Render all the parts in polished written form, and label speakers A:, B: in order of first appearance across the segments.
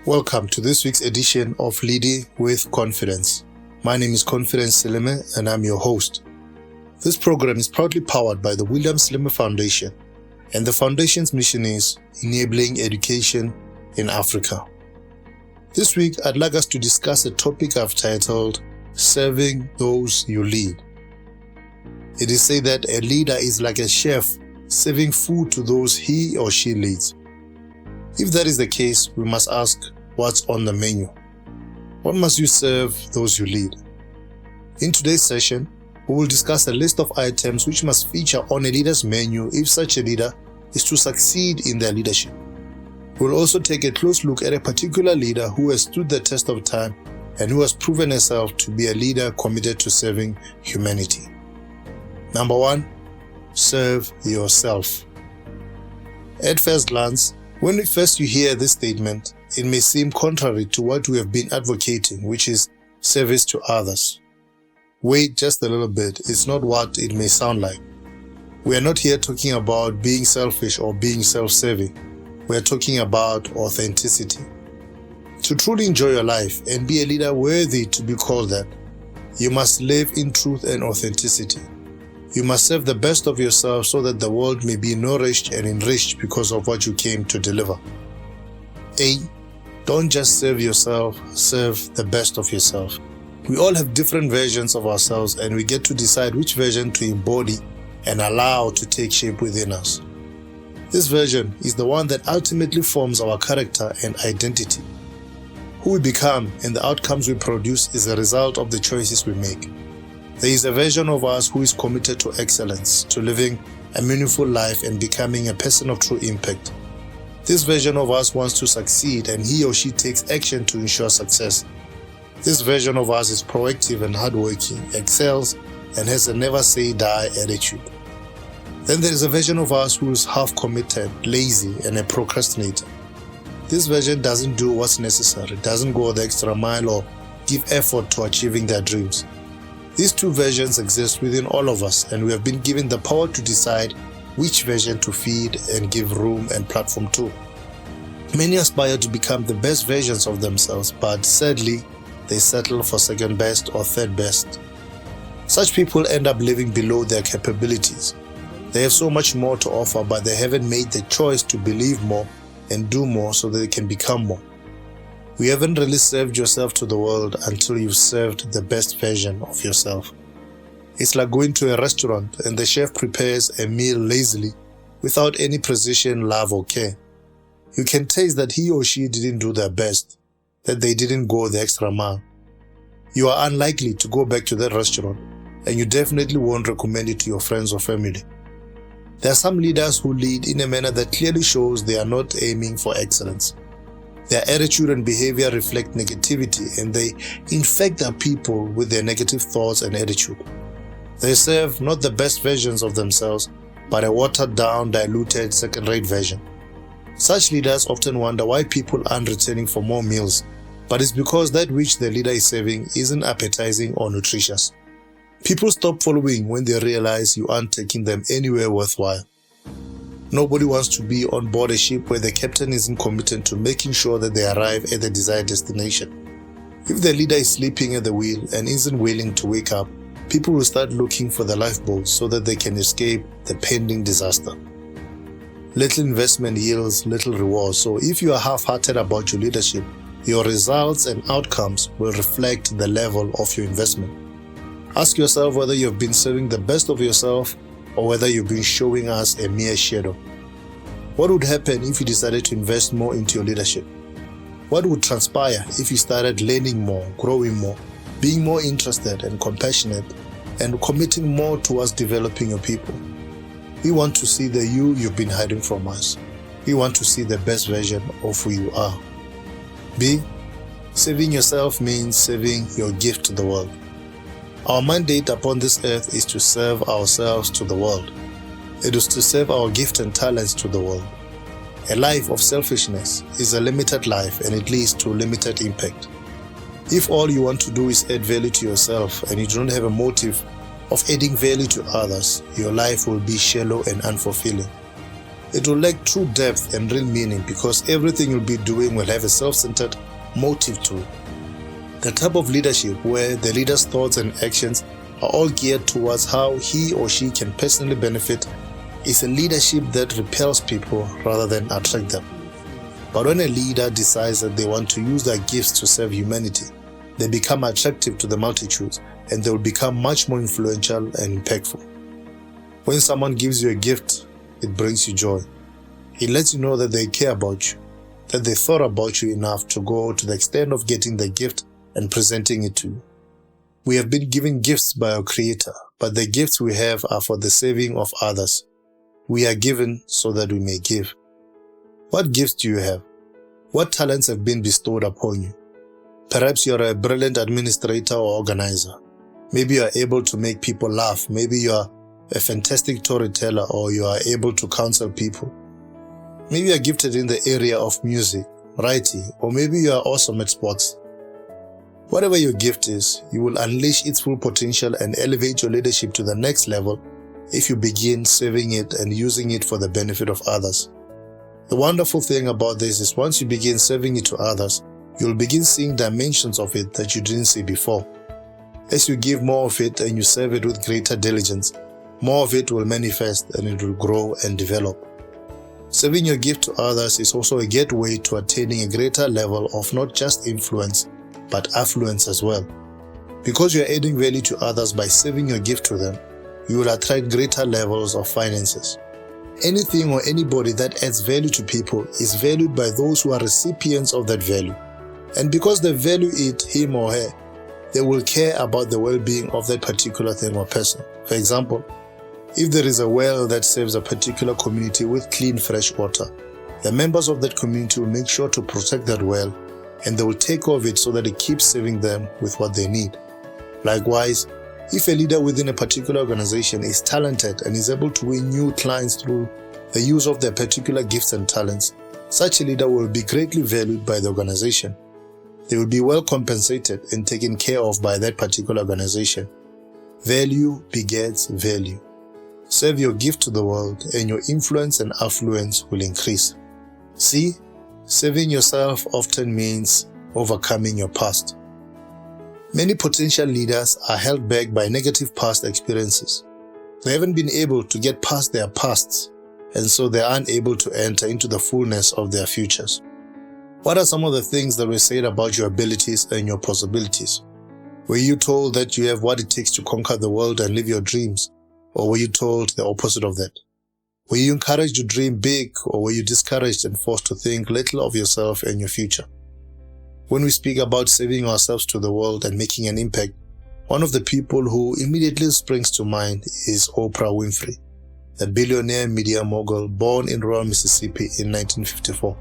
A: Welcome to this week's edition of Leading with Confidence. My name is Confidence Sileme and I'm your host. This program is proudly powered by the William Sileme Foundation, and the foundation's mission is enabling education in Africa. This week, I'd like us to discuss a topic I've titled, Serving Those You Lead. It is said that a leader is like a chef serving food to those he or she leads. If that is the case, we must ask, what's on the menu? What must you serve those you lead? In today's session, we will discuss a list of items which must feature on a leader's menu if such a leader is to succeed in their leadership. We'll also take a close look at a particular leader who has stood the test of time and who has proven herself to be a leader committed to serving humanity. Number 1, serve yourself. At first glance, when you hear this statement, it may seem contrary to what we have been advocating, which is service to others. Wait just a little bit, it's not what it may sound like. We are not here talking about being selfish or being self-serving. We are talking about authenticity. To truly enjoy your life and be a leader worthy to be called that, you must live in truth and authenticity. You must serve the best of yourself so that the world may be nourished and enriched because of what you came to deliver. A. Don't just serve yourself, serve the best of yourself. We all have different versions of ourselves and we get to decide which version to embody and allow to take shape within us. This version is the one that ultimately forms our character and identity. Who we become and the outcomes we produce is a result of the choices we make. There is a version of us who is committed to excellence, to living a meaningful life and becoming a person of true impact. This version of us wants to succeed and he or she takes action to ensure success. This version of us is proactive and hardworking, excels, and has a never say die attitude. Then there is a version of us who is half-committed, lazy, and a procrastinator. This version doesn't do what's necessary, doesn't go the extra mile or give effort to achieving their dreams. These two versions exist within all of us, and we have been given the power to decide which version to feed and give room and platform to. Many aspire to become the best versions of themselves, but sadly, they settle for second best or third best. Such people end up living below their capabilities. They have so much more to offer, but they haven't made the choice to believe more and do more so that they can become more. You haven't really served yourself to the world until you've served the best version of yourself. It's like going to a restaurant and the chef prepares a meal lazily without any precision, love or care. You can taste that he or she didn't do their best, that they didn't go the extra mile. You are unlikely to go back to that restaurant, and you definitely won't recommend it to your friends or family. There are some leaders who lead in a manner that clearly shows they are not aiming for excellence. Their attitude and behavior reflect negativity, and they infect their people with their negative thoughts and attitude. They serve not the best versions of themselves, but a watered-down, diluted, second-rate version. Such leaders often wonder why people aren't returning for more meals, but it's because that which the leader is serving isn't appetizing or nutritious. People stop following when they realize you aren't taking them anywhere worthwhile. Nobody wants to be on board a ship where the captain isn't committed to making sure that they arrive at the desired destination. If the leader is sleeping at the wheel and isn't willing to wake up, people will start looking for the lifeboats so that they can escape the pending disaster. Little investment yields little reward, so if you are half-hearted about your leadership, your results and outcomes will reflect the level of your investment. Ask yourself whether you have been serving the best of yourself or whether you've been showing us a mere shadow. What would happen if you decided to invest more into your leadership? What would transpire if you started learning more, growing more, being more interested and compassionate, and committing more towards developing your people? We want to see the you you've been hiding from us. We want to see the best version of who you are. B. Serving yourself means serving your gift to the world. Our mandate upon this earth is to serve ourselves to the world. It is to serve our gift and talents to the world. A life of selfishness is a limited life and it leads to limited impact. If all you want to do is add value to yourself and you don't have a motive of adding value to others, your life will be shallow and unfulfilling. It will lack true depth and real meaning because everything you'll be doing will have a self-centered motive to it. The type of leadership where the leader's thoughts and actions are all geared towards how he or she can personally benefit is a leadership that repels people rather than attract them. But when a leader decides that they want to use their gifts to serve humanity, they become attractive to the multitudes and they will become much more influential and impactful. When someone gives you a gift, it brings you joy. It lets you know that they care about you, that they thought about you enough to go to the extent of getting the gift and presenting it to you. We have been given gifts by our Creator, but the gifts we have are for the saving of others. We are given so that we may give. What gifts do you have? What talents have been bestowed upon you? Perhaps you are a brilliant administrator or organizer. Maybe you are able to make people laugh. Maybe you are a fantastic storyteller, or you are able to counsel people. Maybe you are gifted in the area of music, writing, or maybe you are awesome at sports. Whatever your gift is, you will unleash its full potential and elevate your leadership to the next level if you begin serving it and using it for the benefit of others. The wonderful thing about this is once you begin serving it to others, you'll begin seeing dimensions of it that you didn't see before. As you give more of it and you serve it with greater diligence, more of it will manifest and it will grow and develop. Serving your gift to others is also a gateway to attaining a greater level of not just influence, but affluence as well. Because you are adding value to others by serving your gift to them, you will attract greater levels of finances. Anything or anybody that adds value to people is valued by those who are recipients of that value. And because they value it, him or her, they will care about the well-being of that particular thing or person. For example, if there is a well that serves a particular community with clean, fresh water, the members of that community will make sure to protect that well, and they will take care of it so that it keeps serving them with what they need. Likewise, if a leader within a particular organization is talented and is able to win new clients through the use of their particular gifts and talents, such a leader will be greatly valued by the organization. They will be well compensated and taken care of by that particular organization. Value begets value. Serve your gift to the world and your influence and affluence will increase. See, serving yourself often means overcoming your past. Many potential leaders are held back by negative past experiences. They haven't been able to get past their pasts, and so they are unable to enter into the fullness of their futures. What are some of the things that were said about your abilities and your possibilities? Were you told that you have what it takes to conquer the world and live your dreams? Or were you told the opposite of that? Were you encouraged to dream big, or were you discouraged and forced to think little of yourself and your future? When we speak about saving ourselves to the world and making an impact, one of the people who immediately springs to mind is Oprah Winfrey, the billionaire media mogul born in rural Mississippi in 1954.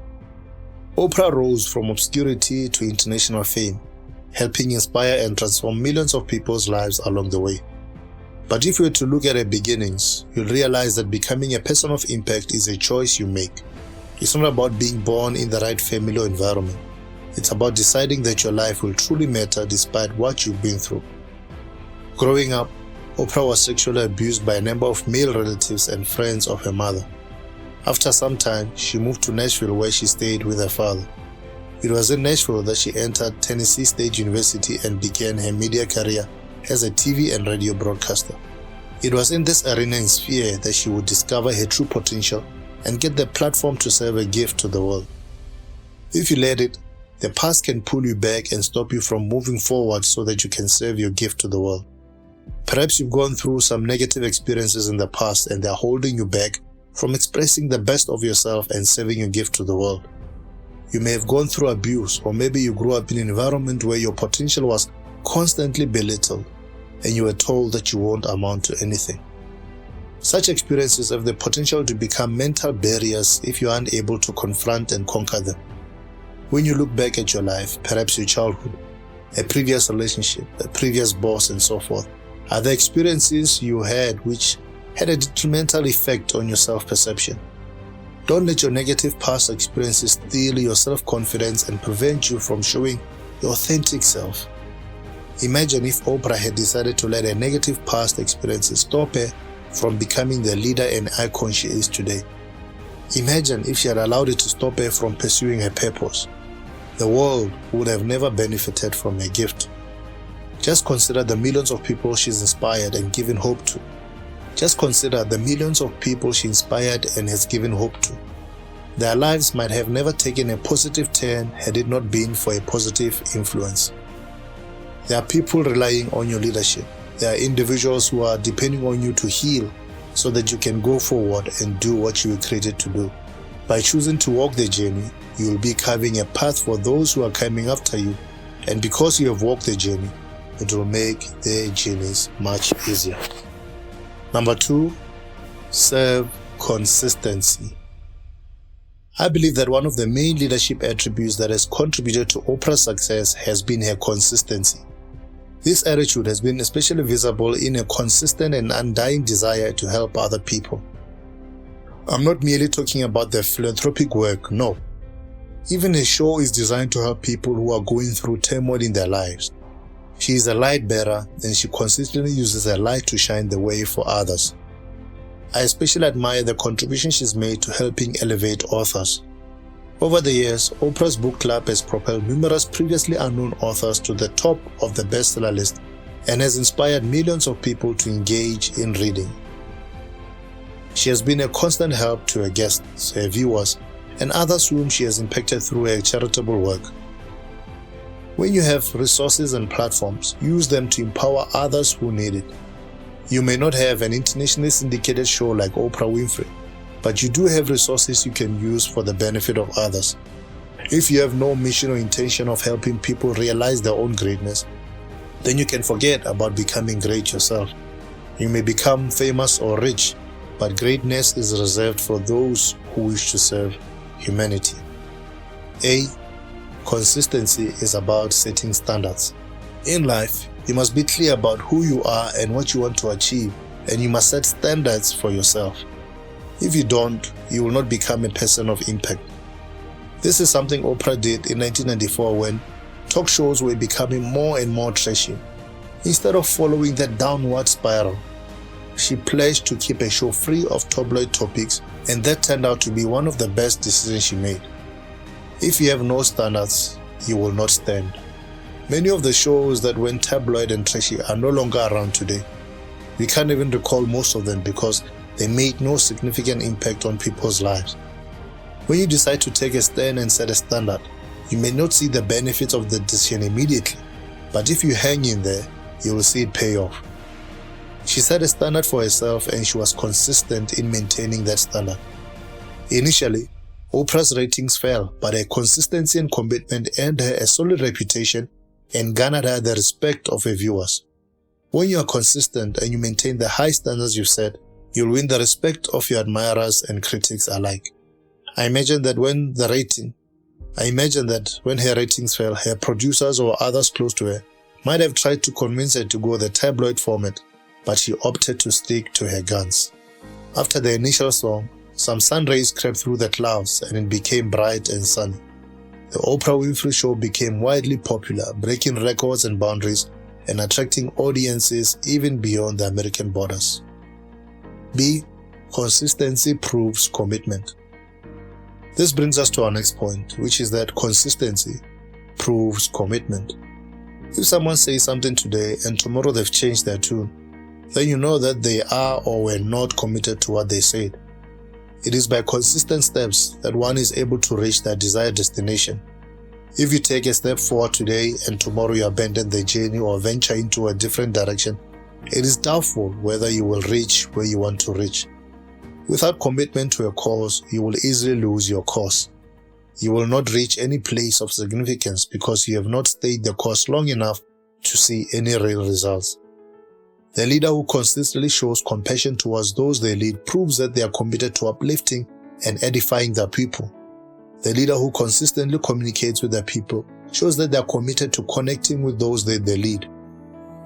A: Oprah rose from obscurity to international fame, helping inspire and transform millions of people's lives along the way. But if you were to look at her beginnings, you'll realize that becoming a person of impact is a choice you make. It's not about being born in the right family or environment. It's about deciding that your life will truly matter despite what you've been through. Growing up, Oprah was sexually abused by a number of male relatives and friends of her mother. After some time, she moved to Nashville where she stayed with her father. It was in Nashville that she entered Tennessee State University and began her media career as a TV and radio broadcaster. It was in this arena and sphere that she would discover her true potential and get the platform to serve a gift to the world. If you let it, the past can pull you back and stop you from moving forward so that you can serve your gift to the world. Perhaps you've gone through some negative experiences in the past and they're holding you back from expressing the best of yourself and serving your gift to the world. You may have gone through abuse, or maybe you grew up in an environment where your potential was constantly belittled and you were told that you won't amount to anything. Such experiences have the potential to become mental barriers if you are unable to confront and conquer them. When you look back at your life, perhaps your childhood, a previous relationship, a previous boss, and so forth, are the experiences you had which had a detrimental effect on your self-perception. Don't let your negative past experiences steal your self-confidence and prevent you from showing your authentic self. Imagine if Oprah had decided to let her negative past experiences stop her from becoming the leader and icon she is today. Imagine if she had allowed it to stop her from pursuing her purpose. The world would have never benefited from her gift. Just consider the millions of people she's inspired and given hope to. Just consider the millions of people she inspired and has given hope to. Their lives might have never taken a positive turn had it not been for a positive influence. There are people relying on your leadership. There are individuals who are depending on you to heal so that you can go forward and do what you were created to do. By choosing to walk the journey, you will be carving a path for those who are coming after you, and because you have walked the journey, it will make their journeys much easier. Number 2, serve consistency. I believe that one of the main leadership attributes that has contributed to Oprah's success has been her consistency. This attitude has been especially visible in a consistent and undying desire to help other people. I'm not merely talking about their philanthropic work, no. Even her show is designed to help people who are going through turmoil in their lives. She is a light bearer, and she consistently uses her light to shine the way for others. I especially admire the contribution she's made to helping elevate authors. Over the years, Oprah's book club has propelled numerous previously unknown authors to the top of the bestseller list and has inspired millions of people to engage in reading. She has been a constant help to her guests, her viewers, and others whom she has impacted through her charitable work. When you have resources and platforms, use them to empower others who need it. You may not have an internationally syndicated show like Oprah Winfrey, but you do have resources you can use for the benefit of others. If you have no mission or intention of helping people realize their own greatness, then you can forget about becoming great yourself. You may become famous or rich, but greatness is reserved for those who wish to serve humanity. A. Consistency is about setting standards. In life, you must be clear about who you are and what you want to achieve, and you must set standards for yourself. If you don't, you will not become a person of impact. This is something Oprah did in 1994 when talk shows were becoming more and more trashy. Instead of following that downward spiral, she pledged to keep a show free of tabloid topics, and that turned out to be one of the best decisions she made. If you have no standards, you will not stand. Many of the shows that went tabloid and trashy are no longer around today. We can't even recall most of them because they made no significant impact on people's lives. When you decide to take a stand and set a standard, you may not see the benefits of the decision immediately, but if you hang in there, you will see it pay off. She set a standard for herself and she was consistent in maintaining that standard. Initially, Oprah's ratings fell, but her consistency and commitment earned her a solid reputation and garnered her the respect of her viewers. When you are consistent and you maintain the high standards you've set, you'll win the respect of your admirers and critics alike. I imagine that when her ratings fell, her producers or others close to her might have tried to convince her to go the tabloid format, but she opted to stick to her guns. After the initial song, some sun rays crept through the clouds and it became bright and sunny. The Oprah Winfrey Show became widely popular, breaking records and boundaries and attracting audiences even beyond the American borders. B. Consistency proves commitment. This brings us to our next point, which is that consistency proves commitment. If someone says something today and tomorrow they've changed their tune, then you know that they are or were not committed to what they said. It is by consistent steps that one is able to reach their desired destination. If you take a step forward today and tomorrow you abandon the journey or venture into a different direction, it is doubtful whether you will reach where you want to reach. Without commitment to a cause, you will easily lose your course. You will not reach any place of significance because you have not stayed the course long enough to see any real results. The leader who consistently shows compassion towards those they lead proves that they are committed to uplifting and edifying their people. The leader who consistently communicates with their people shows that they are committed to connecting with those they lead.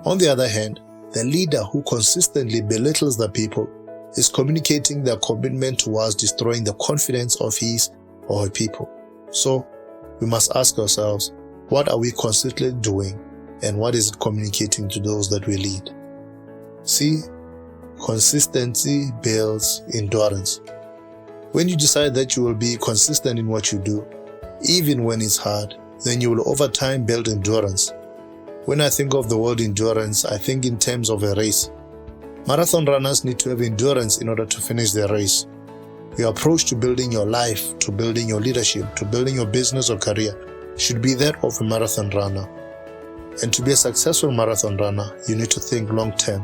A: On the other hand, the leader who consistently belittles the people is communicating their commitment towards destroying the confidence of his or her people. So, we must ask ourselves, what are we consistently doing and what is it communicating to those that we lead? C. Consistency builds endurance. When you decide that you will be consistent in what you do, even when it's hard, then you will over time build endurance. When I think of the word endurance, I think in terms of a race. Marathon runners need to have endurance in order to finish their race. Your approach to building your life, to building your leadership, to building your business or career should be that of a marathon runner. And to be a successful marathon runner, you need to think long term.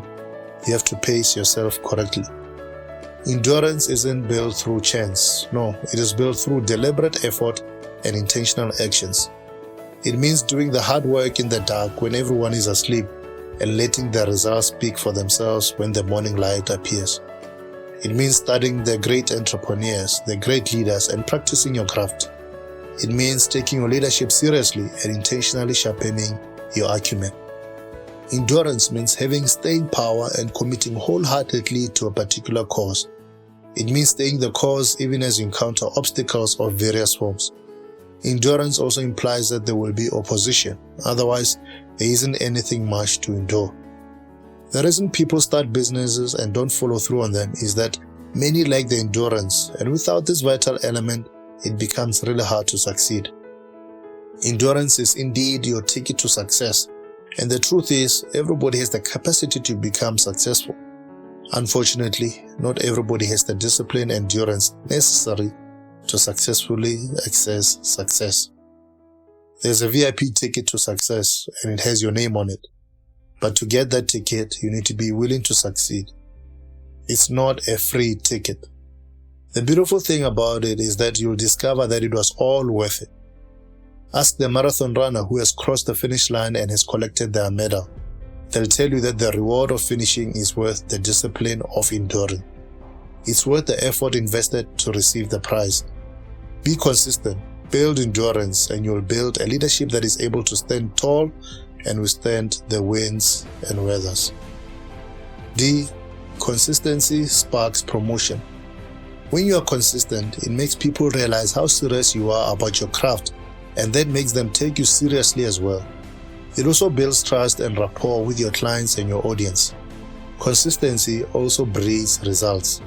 A: You have to pace yourself correctly. Endurance isn't built through chance. No, it is built through deliberate effort and intentional actions. It means doing the hard work in the dark when everyone is asleep and letting the results speak for themselves when the morning light appears. It means studying the great entrepreneurs, the great leaders, and practicing your craft. It means taking your leadership seriously and intentionally sharpening your acumen. Endurance means having staying power and committing wholeheartedly to a particular cause. It means staying the course even as you encounter obstacles of various forms. Endurance also implies that there will be opposition, otherwise there isn't anything much to endure. The reason people start businesses and don't follow through on them is that many lack the endurance, and without this vital element, it becomes really hard to succeed. Endurance is indeed your ticket to success, and the truth is, everybody has the capacity to become successful. Unfortunately, not everybody has the discipline and endurance necessary to successfully access success. There's a VIP ticket to success, and it has your name on it. But to get that ticket, you need to be willing to succeed. It's not a free ticket. The beautiful thing about it is that you'll discover that it was all worth it. Ask the marathon runner who has crossed the finish line and has collected their medal. They'll tell you that the reward of finishing is worth the discipline of enduring. It's worth the effort invested to receive the prize. Be consistent, build endurance, and you'll build a leadership that is able to stand tall and withstand the winds and weathers. D. Consistency sparks promotion. When you are consistent, it makes people realize how serious you are about your craft, and that makes them take you seriously as well. It also builds trust and rapport with your clients and your audience. Consistency also breeds results.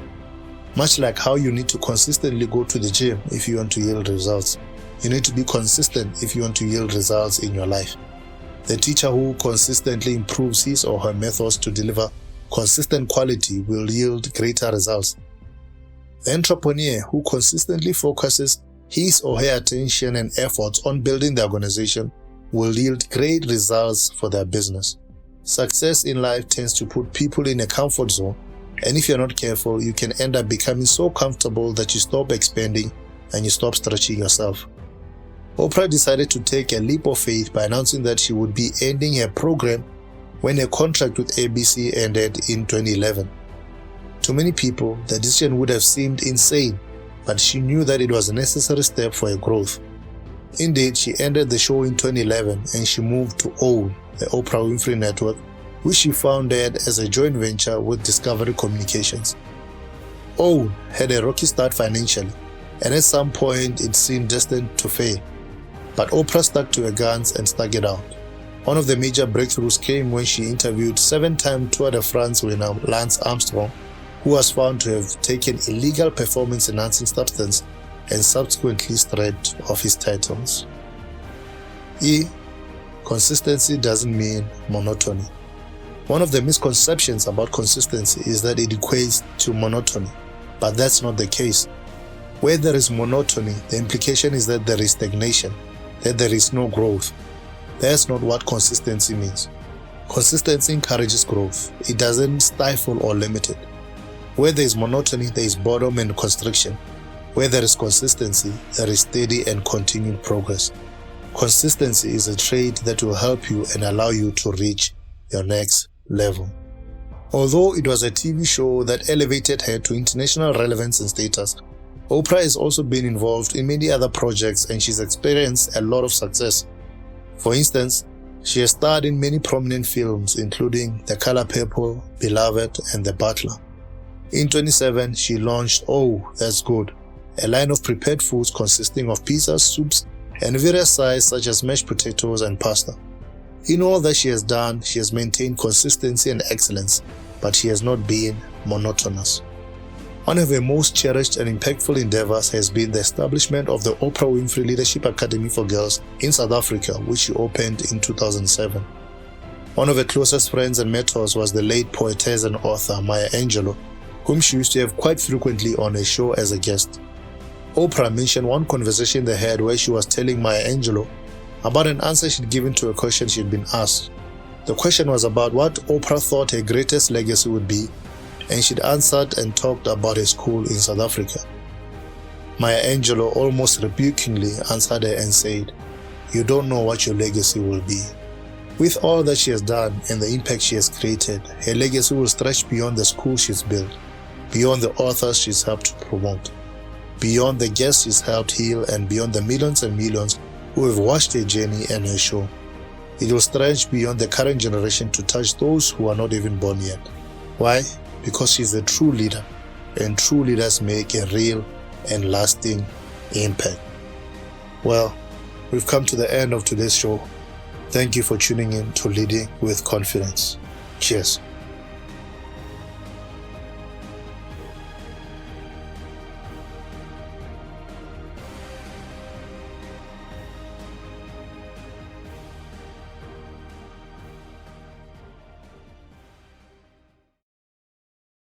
A: Much like how you need to consistently go to the gym if you want to yield results, you need to be consistent if you want to yield results in your life. The teacher who consistently improves his or her methods to deliver consistent quality will yield greater results. The entrepreneur who consistently focuses his or her attention and efforts on building the organization will yield great results for their business. Success in life tends to put people in a comfort zone, and if you're not careful, you can end up becoming so comfortable that you stop expanding and you stop stretching yourself. Oprah decided to take a leap of faith by announcing that she would be ending her program when her contract with ABC ended in 2011. To many people, the decision would have seemed insane, but she knew that it was a necessary step for her growth. Indeed, she ended the show in 2011 and she moved to OWN, the Oprah Winfrey Network, which she founded as a joint venture with Discovery Communications. OWN had a rocky start financially, and at some point it seemed destined to fail. But Oprah stuck to her guns and stuck it out. One of the major breakthroughs came when she interviewed 7-time Tour de France winner Lance Armstrong, who was found to have taken illegal performance-enhancing substance and subsequently stripped of his titles. E. Consistency doesn't mean monotony. One of the misconceptions about consistency is that it equates to monotony, but that's not the case. Where there is monotony, the implication is that there is stagnation, that there is no growth. That's not what consistency means. Consistency encourages growth. It doesn't stifle or limit it. Where there is monotony, there is boredom and constriction. Where there is consistency, there is steady and continued progress. Consistency is a trait that will help you and allow you to reach your next level. Although it was a TV show that elevated her to international relevance and status, Oprah has also been involved in many other projects and she's experienced a lot of success. For instance, she has starred in many prominent films including The Color Purple, Beloved, and The Butler. In 2007, she launched Oh, That's Good, a line of prepared foods consisting of pizzas, soups, and various sides such as mashed potatoes and pasta. In all that she has done, she has maintained consistency and excellence, but she has not been monotonous. One of her most cherished and impactful endeavors has been the establishment of the Oprah Winfrey Leadership Academy for Girls in South Africa, which she opened in 2007. One of her closest friends and mentors was the late poetess and author Maya Angelou, whom she used to have quite frequently on her show as a guest. Oprah mentioned one conversation they had where she was telling Maya Angelou about an answer she'd given to a question she'd been asked. The question was about what Oprah thought her greatest legacy would be, and she'd answered and talked about her school in South Africa. Maya Angelou almost rebukingly answered her and said, "You don't know what your legacy will be." With all that she has done and the impact she has created, her legacy will stretch beyond the school she's built, beyond the authors she's helped to promote, beyond the guests she's helped heal, and beyond the millions and millions who have watched her journey and her show. It will stretch beyond the current generation to touch those who are not even born yet. Why? Because she's a true leader, and true leaders make a real and lasting impact. Well, we've come to the end of today's show. Thank you for tuning in to Leading with Confidence. Cheers.